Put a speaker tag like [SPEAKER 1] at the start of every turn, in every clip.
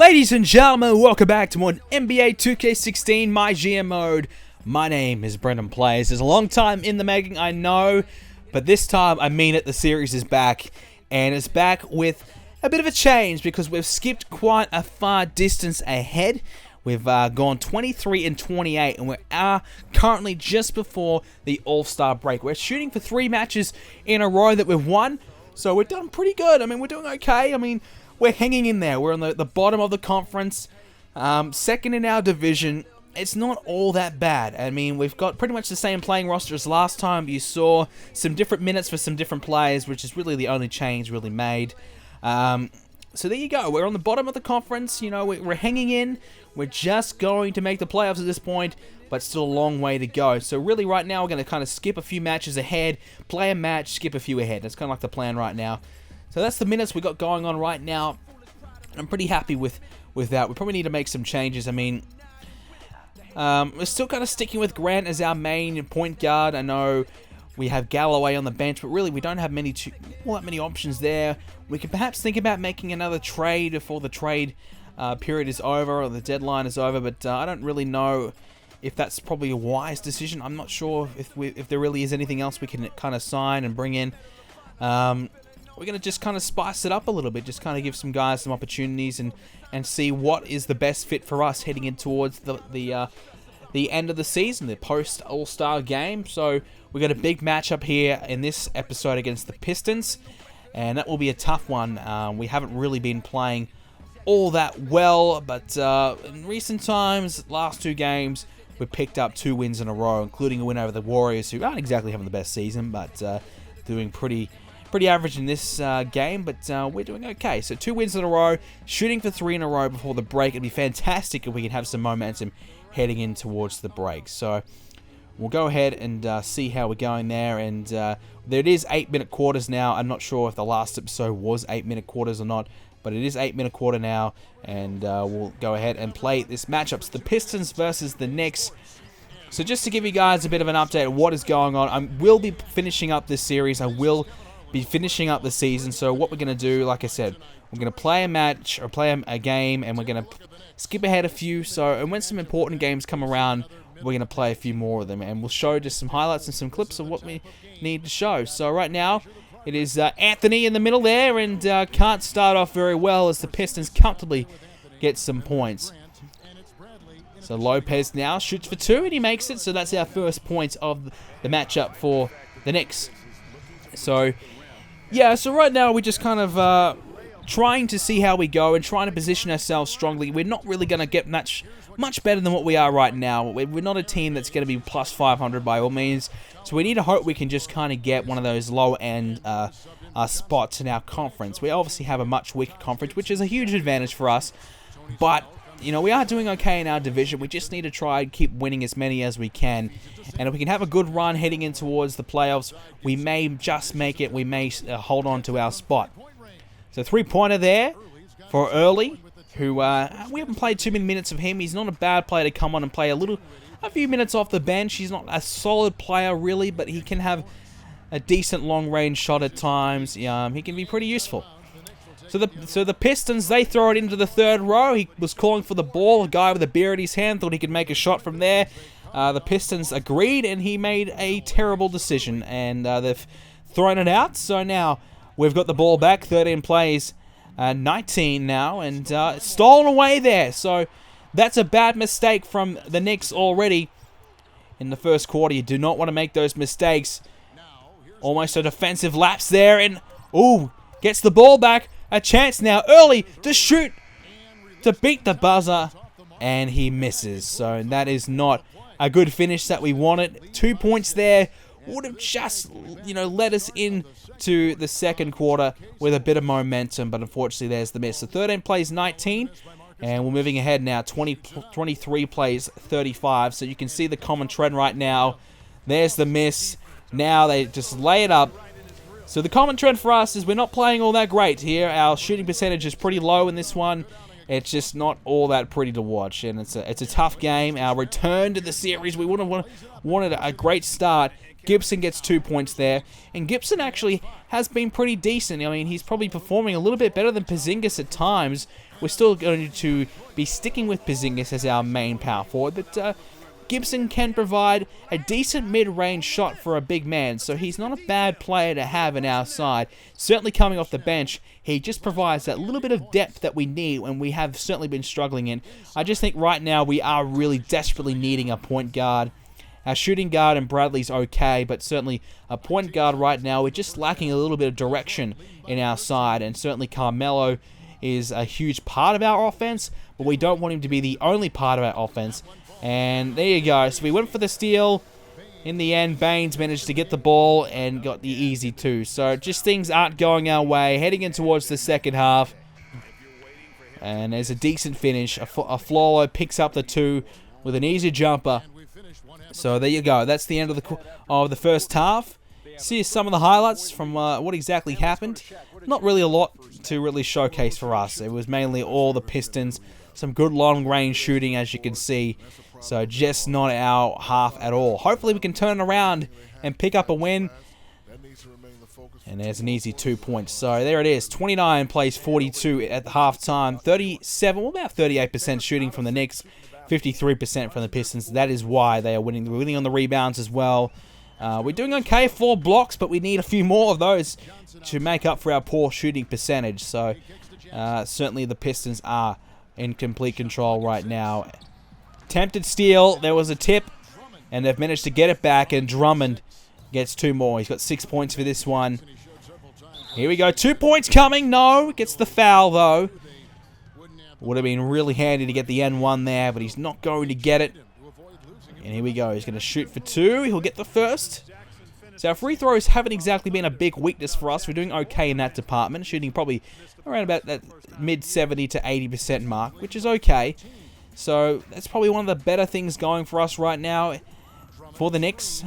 [SPEAKER 1] Ladies and gentlemen, welcome back to more NBA 2k16 MyGM Mode. My name is BrendenPlayz. It's a long time in the making, I know, but this time I mean it. The series is back, and it's back with a bit of a change because we've skipped quite a far distance ahead. We've gone 23 and 28, and we are currently just before the All-Star break. We're shooting for 3 matches in a row that we've won, so we're done pretty good. I mean, we're doing okay. I mean, we're hanging in there. We're on the bottom of the conference, second in our division. It's not all that bad. I mean, we've got pretty much the same playing roster as last time. You saw some different minutes for some different players, which is really the only change really made. So there you go. We're on the bottom of the conference. You know, we're hanging in. We're just going to make the playoffs at this point, but still a long way to go. So really right now we're going to kind of skip a few matches ahead, play a match, skip a few ahead. That's kind of like the plan right now. So that's the minutes we got going on right now. I'm pretty happy with that. We probably need to make some changes. I mean, we're still kind of sticking with Grant as our main point guard. I know we have Galloway on the bench, but really we don't have all that many options there. We could perhaps think about making another trade before the trade period is over or the deadline is over, but I don't really know if that's probably a wise decision. I'm not sure if there really is anything else we can kind of sign and bring in. We're going to just kind of spice it up a little bit, just kind of give some guys some opportunities and see what is the best fit for us heading in towards the end of the season, the post All-Star game. So we got a big matchup here in this episode against the Pistons, and that will be a tough one. We haven't really been playing all that well, but in recent times, last 2 games, we picked up 2 wins in a row, including a win over the Warriors, who aren't exactly having the best season, but doing pretty average in this game, but we're doing okay. So 2 wins in a row, shooting for 3 in a row before the break. It'd be fantastic if we can have some momentum heading in towards the break. So we'll go ahead and see how we're going there. And there it is, 8-minute quarters now. I'm not sure if the last episode was 8-minute quarters or not, but it is 8-minute quarter now, and we'll go ahead and play this matchup. It's the Pistons versus the Knicks. So just to give you guys a bit of an update of what is going on, I will be finishing up this series. I will be finishing up the season. So what we're going to do, like I said, we're going to play a match or play a game, and we're going to skip ahead a few. And when some important games come around, we're going to play a few more of them, and we'll show just some highlights and some clips of what we need to show. So right now it is Anthony in the middle there, and can't start off very well as the Pistons comfortably get some points. So Lopez now shoots for 2, and he makes it. So that's our first point of the matchup for the Knicks. So yeah, so right now we're just kind of trying to see how we go and trying to position ourselves strongly. We're not really going to get much better than what we are right now. We're not a team that's going to be plus 500 by all means. So we need to hope we can just kind of get one of those low-end spots in our conference. We obviously have a much weaker conference, which is a huge advantage for us. But, you know, we are doing okay in our division. We just need to try and keep winning as many as we can. And if we can have a good run heading in towards the playoffs, we may just make it. We may hold on to our spot. So 3-pointer there for Early, who we haven't played too many minutes of him. He's not a bad player to come on and play a few minutes off the bench. He's not a solid player really, but he can have a decent long-range shot at times. He can be pretty useful. So the Pistons, they throw it into the 3rd row. He was calling for the ball. A guy with a beer at his hand thought he could make a shot from there. The Pistons agreed, and he made a terrible decision, and they've thrown it out. So now we've got the ball back. 13 plays, 19 now, and stolen away there. So that's a bad mistake from the Knicks already in the first quarter. You do not want to make those mistakes. Almost a defensive lapse there, and gets the ball back. A chance now, Early to shoot, to beat the buzzer, and he misses. So that is not a good finish that we wanted. 2 points there would have just, led us into the second quarter with a bit of momentum, but unfortunately there's the miss. So 13 plays 19, and we're moving ahead now. 23 plays 35, so you can see the common trend right now. There's the miss. Now they just lay it up. So the common trend for us is we're not playing all that great here. Our shooting percentage is pretty low in this one. it's just not all that pretty to watch, and it's a tough game. Our return to the series, we would have wanted a great start. Gibson gets 2 points there, and Gibson actually has been pretty decent. I mean, he's probably performing a little bit better than Porzingis at times. We're still going to be sticking with Porzingis as our main power forward, but Gibson can provide a decent mid-range shot for a big man, so he's not a bad player to have in our side. Certainly coming off the bench, he just provides that little bit of depth that we need and we have certainly been struggling in. I just think right now we are really desperately needing a point guard. Our shooting guard and Bradley's okay, but certainly a point guard right now, we're just lacking a little bit of direction in our side, and certainly Carmelo is a huge part of our offense, but we don't want him to be the only part of our offense. And there you go. So we went for the steal. In the end, Baines managed to get the ball and got the easy 2. So just things aren't going our way. Heading in towards the second half. And there's a decent finish. Flolo picks up the 2 with an easy jumper. So there you go. That's the end of the first half. See some of the highlights from what exactly happened. Not really a lot to really showcase for us. It was mainly all the Pistons. Some good long-range shooting, as you can see. So just not our half at all. Hopefully we can turn around and pick up a win. And there's an easy 2 points. So there it is. 29 plays 42 at the halftime. 37, well, about 38% shooting from the Knicks. 53% from the Pistons. That is why they are winning. We're winning on the rebounds as well. We're doing okay, 4 blocks, but we need a few more of those to make up for our poor shooting percentage. So certainly the Pistons are in complete control right now. Attempted steal, there was a tip, and they've managed to get it back, and Drummond gets 2 more. He's got 6 points for this one. Here we go, 2 points coming, no, gets the foul though. Would have been really handy to get the N1 there, but he's not going to get it. And here we go, he's going to shoot for 2, he'll get the first. So our free throws haven't exactly been a big weakness for us. We're doing okay in that department, shooting probably around about that mid 70 to 80% mark, which is okay. So that's probably one of the better things going for us right now for the Knicks.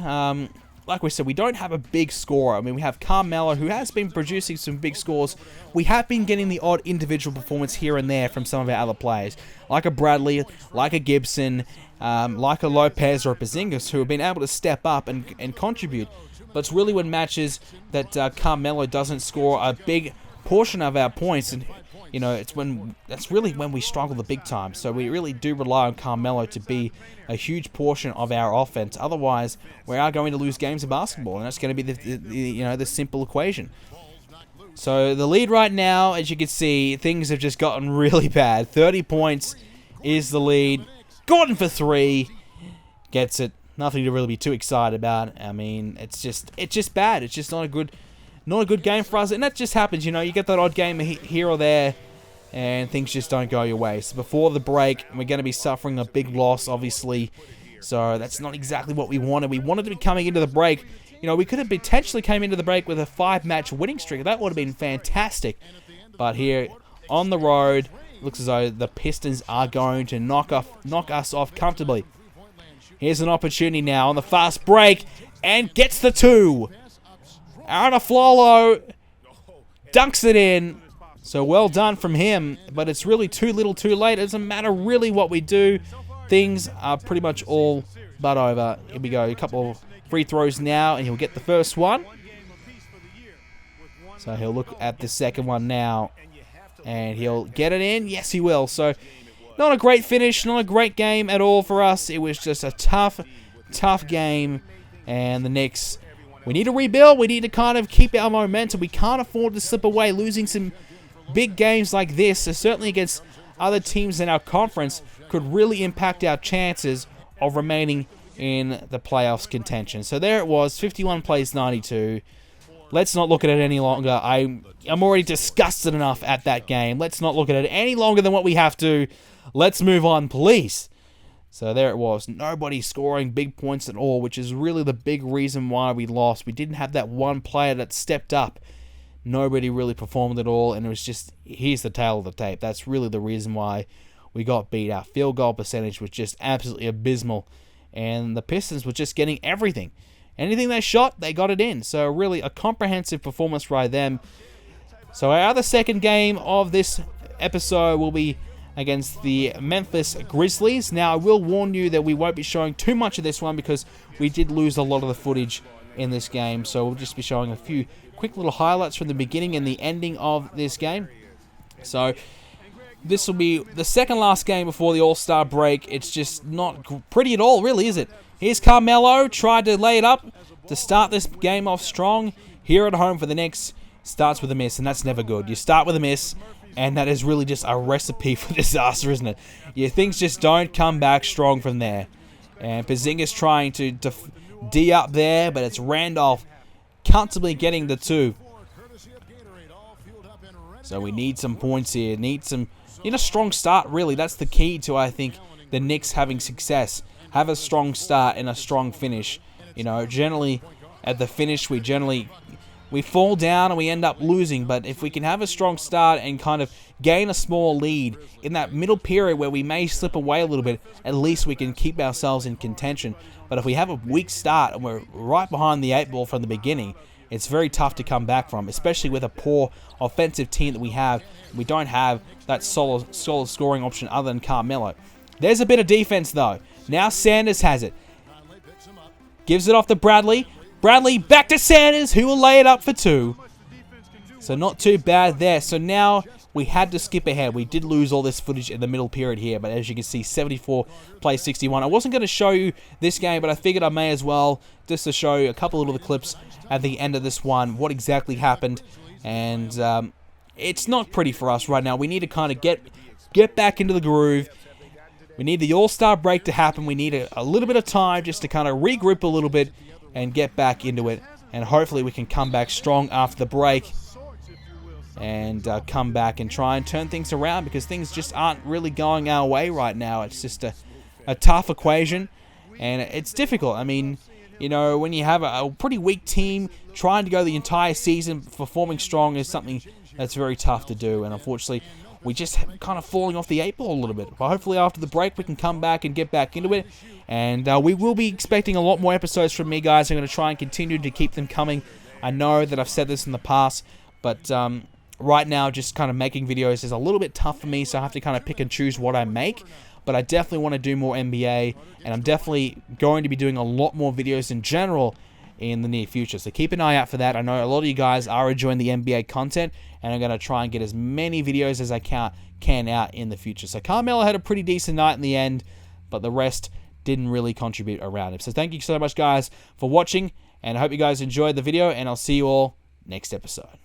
[SPEAKER 1] Like we said, we don't have a big scorer. I mean, we have Carmelo, who has been producing some big scores. We have been getting the odd individual performance here and there from some of our other players, like a Bradley, like a Gibson, like a Lopez or a Porzingis, who have been able to step up and contribute. But it's really when matches that Carmelo doesn't score a big portion of our points, and you know, that's really when we struggle the big time. So we really do rely on Carmelo to be a huge portion of our offense. Otherwise, we are going to lose games of basketball, and that's going to be the simple equation. So the lead right now, as you can see, things have just gotten really bad. 30 points is the lead. Gordon for 3 gets it. Nothing to really be too excited about. I mean, it's just bad. It's just not a good game for us, and that just happens. You know, you get that odd game here or there, and things just don't go your way. So before the break, we're going to be suffering a big loss, obviously. So that's not exactly what we wanted. We wanted to be coming into the break. You know, we could have potentially came into the break with a 5-match winning streak. That would have been fantastic. But here on the road, looks as though the Pistons are going to knock us off comfortably. Here's an opportunity now on the fast break, and gets the 2. Aaron Aflalo dunks it in. So well done from him, but it's really too little too late. It doesn't matter really what we do. Things are pretty much all but over. Here we go, a couple of free throws now, and he'll get the first one. So he'll look at the second one now, and he'll get it in. Yes, he will. So not a great finish, not a great game at all for us. It was just a tough game, and the Knicks, we need to rebuild. We need to kind of keep our momentum. We can't afford to slip away. Losing some big games like this, certainly against other teams in our conference, could really impact our chances of remaining in the playoffs contention. So there it was, 51 plays 92. Let's not look at it any longer. I'm already disgusted enough at that game. Let's not look at it any longer than what we have to. Let's move on, please. So there it was. Nobody scoring big points at all, which is really the big reason why we lost. We didn't have that one player that stepped up. Nobody really performed at all, and it was just, here's the tail of the tape. That's really the reason why we got beat. Our field goal percentage was just absolutely abysmal, and the Pistons were just getting everything. Anything they shot, they got it in. So really a comprehensive performance by them. So our other second game of this episode will be against the Memphis Grizzlies. Now, I will warn you that we won't be showing too much of this one because we did lose a lot of the footage in this game. So we'll just be showing a few quick little highlights from the beginning and the ending of this game. So this will be the second last game before the All-Star break. It's just not pretty at all, really, is it? Here's Carmelo, tried to lay it up to start this game off strong. Here at home for the Knicks, starts with a miss, and that's never good. You start with a miss, and that is really just a recipe for disaster, isn't it? Yeah, things just don't come back strong from there. And Porzingis trying to D up there, but it's Randolph comfortably getting the 2. So we need some points here. Need a strong start, really. That's the key to, I think, the Knicks having success. Have a strong start and a strong finish. You know, generally, at the finish, we fall down and we end up losing. But if we can have a strong start and kind of gain a small lead in that middle period where we may slip away a little bit, at least we can keep ourselves in contention. But if we have a weak start and we're right behind the 8 ball from the beginning, it's very tough to come back from, especially with a poor offensive team that we have. We don't have that solid scoring option other than Carmelo. There's a bit of defense, though. Now Sanders has it. Gives it off to Bradley. Bradley back to Sanders, who will lay it up for 2. So not too bad there. So now we had to skip ahead. We did lose all this footage in the middle period here, but as you can see, 74 plays 61. I wasn't going to show you this game, but I figured I may as well, just to show you a couple of little clips at the end of this one, what exactly happened. And it's not pretty for us right now. We need to kind of get back into the groove. We need the All-Star break to happen. We need a little bit of time just to kind of regroup a little bit and get back into it. And hopefully we can come back strong after the break and come back and try and turn things around, because things just aren't really going our way right now. It's just a tough equation, and it's difficult. I mean, you know, when you have a pretty weak team, trying to go the entire season performing strong is something that's very tough to do, and unfortunately, we just kind of falling off the 8 ball a little bit. But hopefully after the break, we can come back and get back into it. And we will be expecting a lot more episodes from me, guys. I'm going to try and continue to keep them coming. I know that I've said this in the past, but right now, just kind of making videos is a little bit tough for me, so I have to kind of pick and choose what I make. But I definitely want to do more NBA, and I'm definitely going to be doing a lot more videos in general in the near future. So keep an eye out for that. I know a lot of you guys are enjoying the NBA content, and I'm going to try and get as many videos as I can out in the future. So Carmelo had a pretty decent night in the end, but the rest didn't really contribute around him. So thank you so much, guys, for watching, and I hope you guys enjoyed the video, and I'll see you all next episode.